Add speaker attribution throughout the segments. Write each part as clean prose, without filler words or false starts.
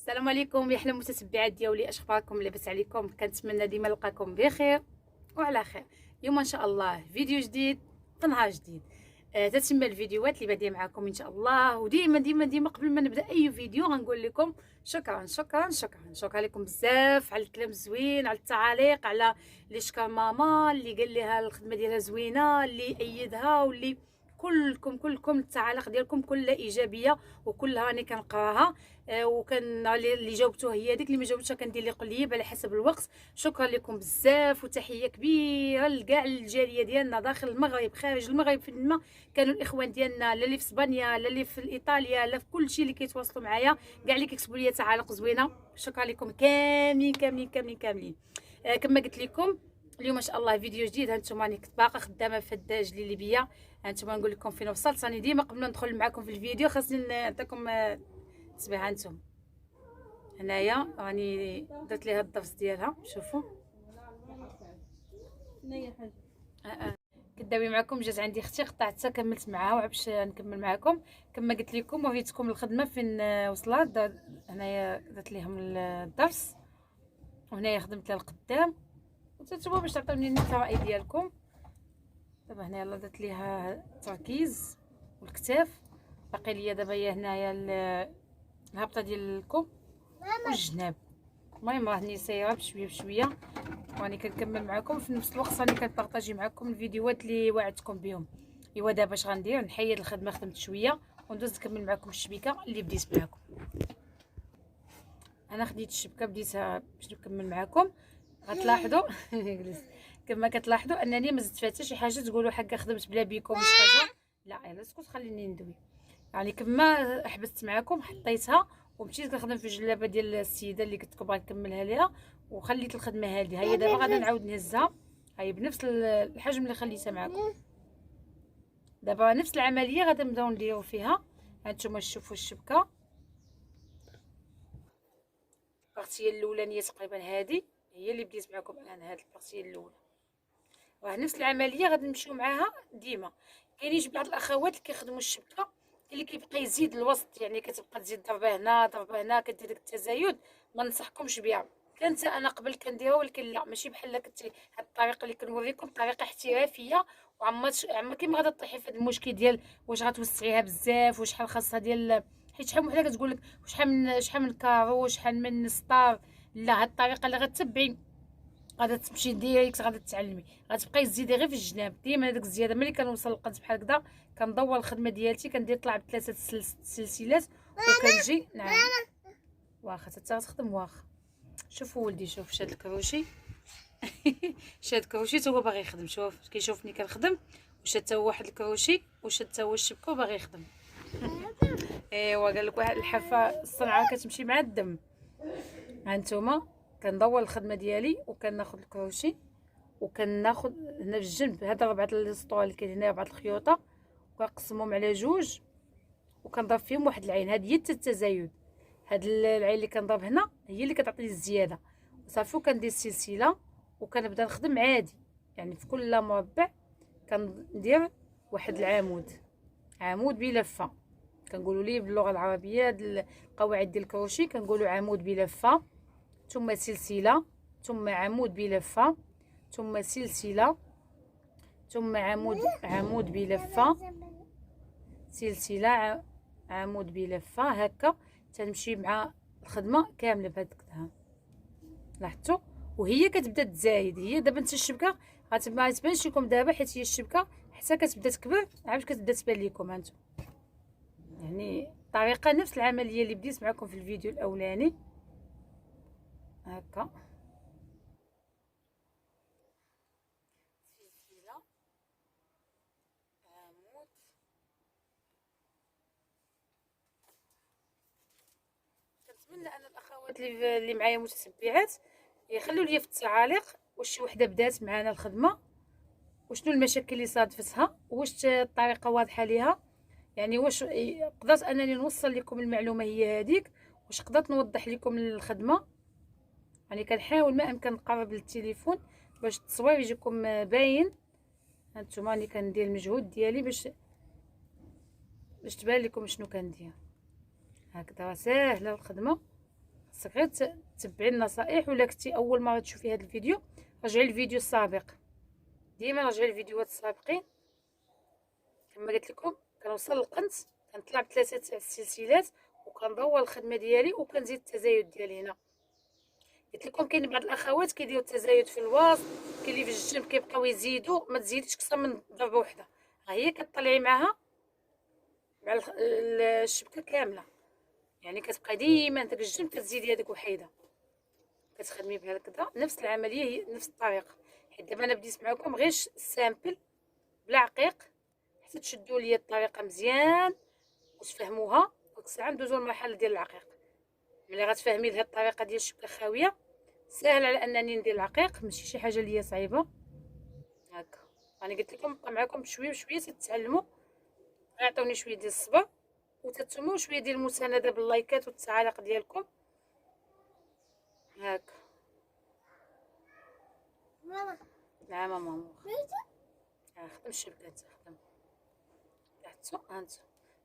Speaker 1: السلام عليكم يا احلى المتتبعات ديالي، اش اخباركم؟ لاباس عليكم؟ كنتمنى ديما نلقاكم بخير وعلى خير. اليوم ان شاء الله فيديو جديد في نهار جديد. تتم الفيديوهات اللي باديه معكم ان شاء الله، وديما ديما ديما قبل ما نبدا اي فيديو غنقول لكم شكرا شكرا شكرا شكرا لكم بزاف على الكلام الزوين، على التعاليق، على اللي شكر ماما، اللي قال لها الخدمه ديالها زوينه، اللي ايدها، واللي كلكم التعاليق ديالكم كلها ايجابيه وكلها راني كنقراها. وكان اللي جاوبته هي ديك، اللي ما جاوبتش كندير لي قليب على حسب الوقت. شكرا لكم بزاف، وتحيه كبيره لكاع الجاليه ديالنا داخل المغرب خارج المغرب فيما كانوا الاخوان ديالنا، لا اللي في اسبانيا لا اللي في ايطاليا لا في كلشي اللي كيتواصلوا معايا، كاع اللي كيكتبوا لي تعاليق زوينه. شكرا لكم كاملين كاملين كاملين كاملين. كما قلت لكم اليوم ما شاء الله فيديو جديد. هانتوما راني كنت باقا خدامه في هاد الجلي بيا. هانتوما نقول لكم فين وصلت. راني ديما قبل ما ندخل معكم في الفيديو خاصني نعطيكم تسبيحه. هانتوما هنايا راني درت ليها الضفس ديالها، شوفوا هنايا حاجه كداوي معكم. جات عندي اختي قطعتها كملت معها وعبش نكمل معكم. كما قلت لكم وريتكم الخدمه فين وصلت. هنايا درت ليهم الضفس، وهنايا خدمت لها القدام، وتتبوا باش تعطوني الراي ديالكم. دابا هنا يلا درت ليها التركيز والكتاف. باقي ليا دابا هي هنايا الهبطه ديال الكم والجناب. المهم راني سايره بشويه بشويه وراني كنكمل معكم في نفس الوقت. راني كنبارطاجي معكم الفيديوهات اللي وعدتكم بهم. ايوا دابا اش غندير؟ نحيد الخدمه، خدمت شويه وندوز نكمل معكم الشبيكه اللي بديت معكم. انا خديت الشبكه بديتها باش نكمل معكم. غتلاحظوا كما كتلاحظوا انني ما زدت فيها حتى شي حاجه تقولوا حقا خدمت بلا بيكم شي حاجه. لا يلا اسكت خليني ندوي. يعني كما حبست معكم حطيتها ومشيت كنخدم في الجلابه ديال السيده اللي كنت كبغي نكملها ليها، وخليت الخدمه هذه. هي دابا غادي نعاود نهزها، هي بنفس الحجم اللي خليتها معكم. دابا نفس العمليه غادي نبداو نديرو فيها. هانتوما شوفوا الشبكه البارتيه الاولانيه تقريبا هذه هي اللي بديت معكم الان، هذه البارتيه الاولى. راه نفس العمليه غادي نمشيو معاها ديما. كاينين بعض الاخوات اللي كيخدموا الشبكه اللي كيبقى يزيد الوسط، يعني كتبقى تزيد ضربه هنا ضربه هنا، كدير داك التزايد. ما ننصحكمش بها. كانت انا قبل كنديرها، ولكن لا ماشي بحال كنت. هاد الطريقه اللي كنوريكم طريقه احترافيه، وعمرك ما غادي تطيحي في هذا المشكل ديال واش غتوسعيها بزاف وشحال خاصها ديال. حيت شحال من وحده كتقول لك شحال من كارو شحال من سطار. لا، هاد الطريقه اللي غتبعي غادا تمشي ديريكت، غادا تتعلمي. غتبقاي تزيدي غير في الجناب ديما هذيك الزياده. ملي كنوصل للقد بحال هكذا كندور الخدمه ديالتي، كندير طلع بثلاثه سلسلات وكنجي. نعم واخا حتى غتخدم واخا. شوفوا ولدي، شوف شاد الكروشي شاد الكروشي تا هو باغي يخدم. شوف كيشوفني كنخدم وشاد تا هو واحد الكروشي وشاد تا هو الشبكه وباغي يخدم. ايوا قال لك واحد الحرفه الصنعه كتمشي مع الدم. هانتوما كندور الخدمه ديالي وكناخذ الكروشي وكناخذ هنا في الجنب هذا 4 الاسطوال اللي كاين هنا 4 الخيوطه، وكنقسمهم على جوج وكنضرب فيهم واحد العين. هذه هي التزايد. هاد العين اللي كنضرب هنا هي اللي كتعطي الزياده. صافي وكندير السلسله وكنبدا نخدم عادي. يعني في كل مربع كندير واحد العمود، عمود بلفه. كنقولوا ليه باللغه العربيه القواعد ديال الكروشي كنقولوا عمود بلفه، ثم سلسله، ثم عمود بلفه، ثم سلسله، ثم عمود بلفه، سلسله، عمود بلفه. هكا تنمشي مع الخدمه كامله بهذا. لاحظتوا؟ وهي كتبدا تزايد. هي دابا انت الشبكه ما تبانش لكم دابا حيت هي الشبكه حتى كتبدا تكبر عاد كتبدا تبان لكم. هانتو يعني طريقه نفس العمليه اللي بديت معكم في الفيديو الاولاني. هكا سلسله، عمود. كنتمنى ان الاخوات اللي معايا متتبعات يخلوا لي في التعاليق واش شي وحده بدات معنا الخدمه وشنو المشاكل اللي صادفتها، واش الطريقه واضحه ليها. يعني واش قدرت انني نوصل لكم المعلومه هي هذيك، واش قدرت نوضح لكم الخدمه. يعني كنحاول ما امكن نقرب للتليفون باش التصوير يجيكم باين. هانتوما راني كندير المجهود ديالي باش تبان لكم شنو كندير. هكذا ساهله الخدمه خاصك غير تتبعي النصائح. ولا كنتي اول مره تشوفي هذا الفيديو رجعي الفيديو السابق، ديما رجعي الفيديوهات السابقين. كما قلت لكم كنوصل للقنت كنطلع بثلاثه تاع السلسلات وكندور الخدمه ديالي وكنزيد التزايد ديالي. هنا قلت لكم كاين بعض الاخوات كيديروا التزايد في الوسط، كاين اللي في الجنب كيبقاو يزيدوا. ما تزيديش اكثر من ضربه واحده، ها هي كطلعي معها مع الشبكه كامله. يعني كتبقى ديما داك الجنب كتزيدي هذيك وحيده، كتخدمي بحال هكذا. نفس العمليه هي نفس الطريقه. حيت دابا انا بديت معكم غير سامبل بلا عقيق حتى تشدوا لي الطريقه مزيان وتفهموها. ديك الساعه ندوزو للمرحله ديال العقيق. ملي غتفهمي هذه الطريقه ديال الشبكه خاويه سهل على انني ندير العقيق، ماشي شي حاجه اللي هي صعيبه. هكا راني قلت لكم نبقى معكم بشويه بشويه تتعلموا. اعطوني شويه ديال الصبر وتتسموا شويه ديال المسانده باللايكات والتعاليق ديالكم. هاكا
Speaker 2: ماما
Speaker 1: نعم ماما
Speaker 2: ماما
Speaker 1: خدم الشبكه انت خدم حتى انت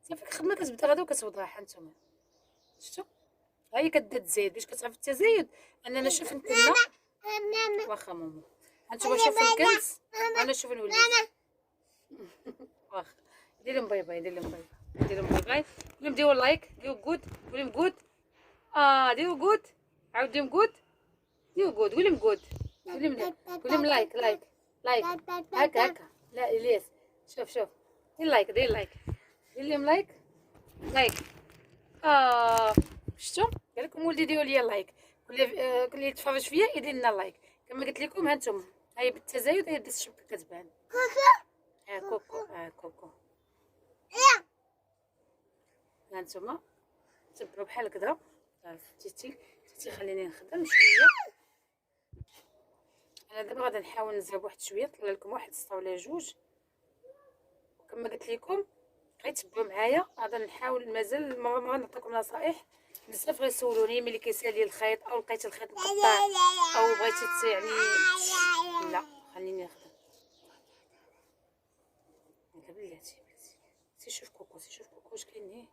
Speaker 1: صافي. الخدمه كتبدا غدا وكتوضح هانتوما شفتوا. ها هي كتبدا تزايد باش كتعرف التزايد. اننا شوف نتنا واخا ماما هانتوما شوفوا الكنز انا شوف نولي واخا. دير لهم باي باي، دير لهم باي باي، دير لهم باي باي، قول لهم ديروا لايك، ديروا جود، قول لهم جود. ديروا جود، عاود ديروا جود، ديروا جود، قول لهم جود، قول لهم لايك لايك لايك. هكا هكا لا الياس شوف شوف دير لايك، دير لايك، دير لهم لايك لايك. شفتوا قال لكم ولدي ديروا لي لايك. كل اللي يتفرج فيا يدير لنا لايك. كما قلت لكم هانتوما هاي بالتزايد هي بدات الشبكه كتبان. كوكو كوكو هانتوما تبعوا بحال هكذا. تيتي خليني نخدم شويه. انا دابا غادي نحاول نزرب واحد شويه نطلع لكم واحد السطر ولا جوج. وكما قلت لكم غير تبعوا معايا. غادي نحاول مازال مره نعطيكم نصائح. بزاف غيسولوني ملي كيسالي الخيط او لقيتي الخيط مقطع او بغيتي يعني لا خليني نخدم. لا بلاتي سي شوف كوكو، سي شوف كوكو واش كاين هنا.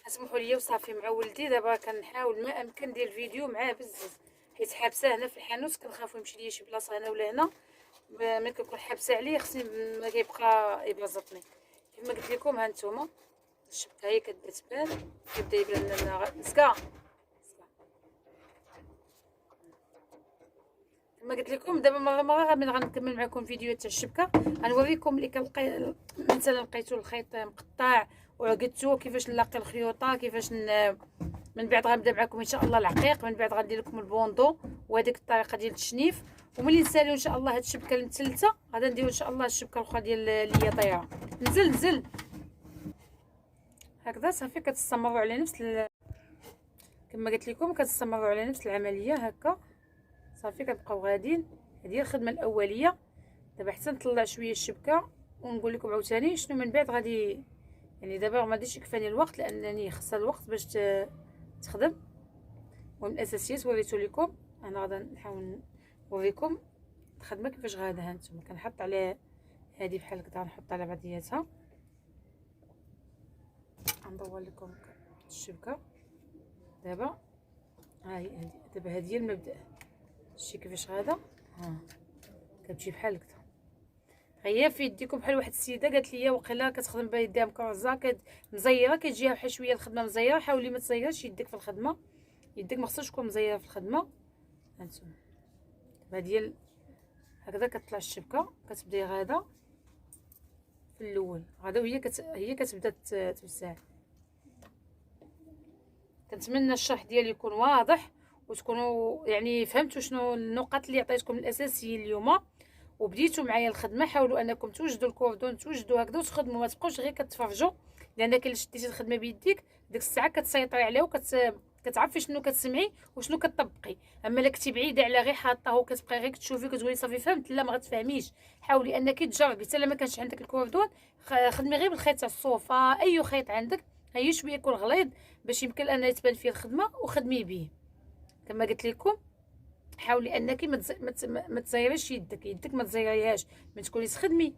Speaker 1: اسمحوا لي وصافي مع ولدي. دابا كنحاول ما امكن ندير الفيديو معاه بزاف حيت حابسه هنا في الحانوت. كنخاف يمشي ليا شي بلاصه هنا ولا هنا. ملي كنكون حابسه عليه خصني ما كيبقى يبلصطني. كما قلت لكم ها نتوما الشبكه هي كتبدا تبان، كيبدا يبان لنا مسكا. كما قلت لكم دابا مره غادي غنكمل معكم فيديو تاع الشبكه. غنوريكم اللي كنلقى مثلا لقيتو الخيط مقطع وعقدتو كيفاش نلاقي الخيوطه، كيفاش من بعد غنبدا معكم ان شاء الله العقيق. من بعد غندير لكم البوندو وهذيك الطريقه ديال التشنيف. وملي نساليو ان شاء الله هاد الشبكه المثلثه غادي نديرو ان شاء الله الشبكه الاخرى ديال اللي هي طايره. نزل هكذا صافي. كتستمروا على نفس كما قلت لكم كتستمروا على نفس العمليه هكا صافي. كنبقاو غاديين. هذه هي الخدمه الاوليه. دابا حتى نطلع شويه الشبكه ونقول لكم عاوتاني شنو من بعد غادي. يعني دابا ما غاديش يكفاني الوقت لانني خصها الوقت باش تخدم. ومن الاساسيات وريتو لكم. انا غادي نحاول نوريكم الخدمه كيفاش غادا. هانتوما كنحط على هذه بحال هكذا، نحط على بعضياتها. ندور لكم الشبكه دابا. هاي دابا هذه هي المبدا. شتي كيفاش غادا كتمشي بحال هكذا. هي في يديكم بحال واحد السيده قالت لي وقيلا كتخدم بيديها مكرزه مزيره كتجيها بحال شويه الخدمه مزيره. حاولي ما تزيرش يدك في الخدمه. يدك ما خصهاش تكون مزيره في الخدمه. هانتوما ديال هكذا كتطلع الشبكه كتبداي غادا في الاول غادا وهي هي كتبدا توسع. كنتمنى الشرح ديالي يكون واضح وتكونوا يعني فهمتوا شنو النقط اللي عطيتكم الاساسيه اليوم وبديتوا معايا الخدمه. حاولوا انكم توجدوا الكوردون، توجدوا هكذا وتخدموا. ما تبقاوش غير كتفرجوا لان كي شديتي الخدمه بيديك ديك الساعه كتسيطري عليها كتعرفي شنو كتسمعي وشنو كتطبقي. اما الا كنتي بعيده على غير حاطه وكتبقاي غير كتشوفي كتقولي صافي فهمت، لا ما غتفهميش. حاولي انك تجربي حتى ما كانش عندك الكوردون خدمي غير بالخيط تاع الصوفه. اي خيط عندك هي شويه يكون غليظ باش يمكن ان يتبان فيه الخدمه وخدمي به. كما قلت لكم حاولي انك ما تزيريش يدك ما تزيريهاش. ما تكوني تخدمي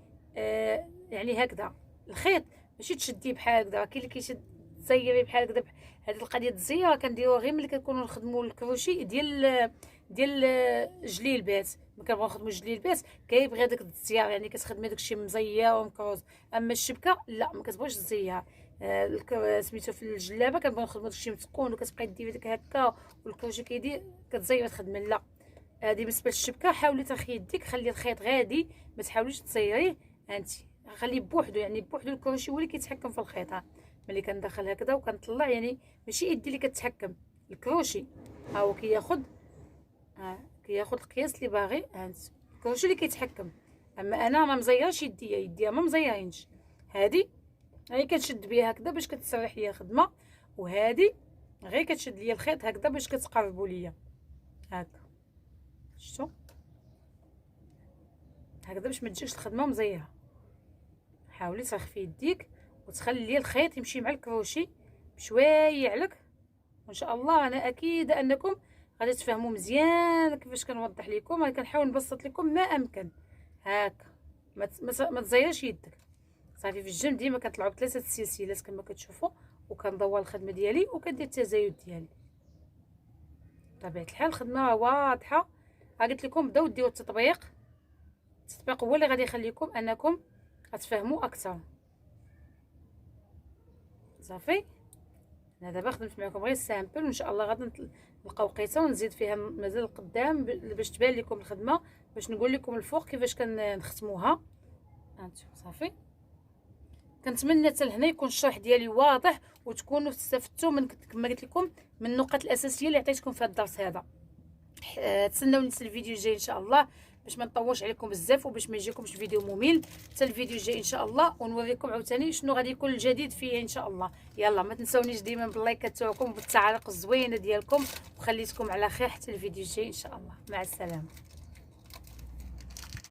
Speaker 1: يعني هكذا الخيط ماشي تشديه بحال هكذا. كاين اللي كيشد تزيري بحال هكذا. هاد القضيه التزيير كنديروها غير ملي كنكونوا نخدموا الكروشي ديال جليلبات. ملي كنبغيو نخدموا جليلبات كيبغي داك التزيير، يعني كتخدمي داكشي مزير ومكروز. اما الشبكه لا، ما كتبغيش تزير. سميتو في الجلابه كنبغيو نخدموا داكشي متقون، وكتبقاي ديري داك هكا والكروشي كيدير كتزير تخدمي. لا، هذه بالنسبه للشبكه. حاولي ترخي يديك، خلي الخيط غادي، ما تحاوليش تزيريه. هانتي خليه بوحدو، يعني بوحدو الكروشي هو اللي كيتحكم في الخيط. ها ملي كندخل هكذا وكنطلع، يعني ماشي يدي اللي كتحكم، الكروشي ها هو كياخد القياس اللي باغي. هانت الكروشي اللي كيتحكم. اما انا ما مزيرش يديا ما مزيرينش. هادي هي كنشد بها هكذا باش كتسرح ليا الخدمه، وهادي غير كتشد ليا الخيط هكذا باش كتقربوا ليا هكا. شفتوا هكذا باش ما تجيش الخدمه مزيره. حاولي ترخفي يديك وتخلي الخيط يمشي مع الكروشي بشويه لك، وان شاء الله انا اكيده انكم غادي تفهموا مزيان كيفاش كنوضح لكم. انا كنحاول نبسط لكم ما امكن. هاكا ما تزيرش يدك. صافي في الجنب ديما كنطلعوا بثلاثه السلسلات كما كتشوفوا، وكندور الخدمه ديالي وكندير التزايد ديالي. بطبيعه الحال الخدمه واضحه. قلت لكم بداو ديروا التطبيق هو اللي غادي يخليكم انكم غتفهموا اكثر. صافي انا دابا خدمت معكم غير سامبل، وان شاء الله غادي نلقاو وقيته ونزيد فيها مازال القدام باش تبان لكم الخدمه، باش نقول لكم الفوق كيفاش كنختموها. هانتو صافي. كنتمنى حتى لهنا يكون الشرح ديالي واضح، وتكونوا استفدتوا من كما قلت لكم من النقط الاساسيه اللي عطيتكم في هذا الدرس هذا. تسناوني في الفيديو الجاي ان شاء الله باش ما نطولش عليكم بزاف وباش ما يجيكمش فيديو ممل. حتى الفيديو الجاي ان شاء الله ونوريكم عاوتاني شنو غادي يكون الجديد فيه ان شاء الله. يلا ما تنساونيش ديما باللايكات تاعكم وبالتعاليق الزوينه ديالكم، وخليتكم على خير حتى الفيديو الجاي ان شاء الله. مع السلامه.